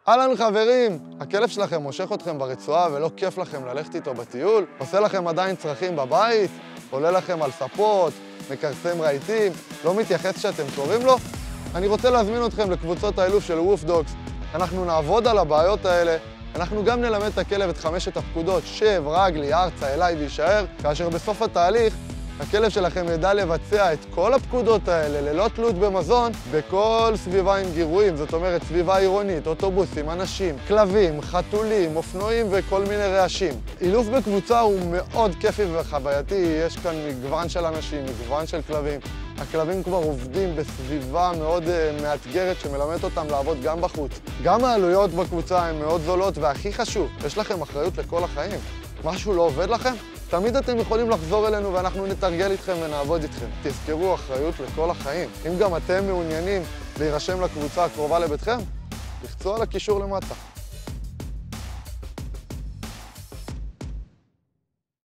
אהלן חברים, הכלב שלכם מושך אתכם ברצועה ולא כיף לכם ללכת איתו בטיול? עושה לכם עדיין צרכים בבית? עולה לכם על ספות? מקרסם רהיטים? לא מתייחס שאתם קוראים לו? אני רוצה להזמין אתכם לקבוצות האילוף של ווף דוגס. אנחנו נעבוד על הבעיות האלה. אנחנו גם נלמד את הכלב את 5 הפקודות, שב, רגלי, ארצה, אליי ויישאר, כאשר בסוף התהליך הכלב שלכם ידע לבצע את כל הפקודות האלה ללא תלות במזון בכל סביבה עם גירויים, זאת אומרת סביבה עירונית, אוטובוסים, אנשים, כלבים, חתולים, אופנועים וכל מיני רעשים. אילוף בקבוצה הוא מאוד כיפי וחווייתי, יש כאן מגוון של אנשים, מגוון של כלבים. הכלבים כבר עובדים בסביבה מאוד מאתגרת שמלמדת אותם לעבוד גם בחוץ. גם העלויות בקבוצה הן מאוד זולות, והכי חשוב, יש לכם אחריות לכל החיים. משהו לא עובד לכם? תמיד אתם יכולים לחזור אלינו ואנחנו נתרגל איתכם ונעבוד איתכם. תזכרו, אחריות לכל החיים. אם גם אתם מעוניינים להירשם לקבוצה הקרובה לביתכם, לחצו על הקישור למטה.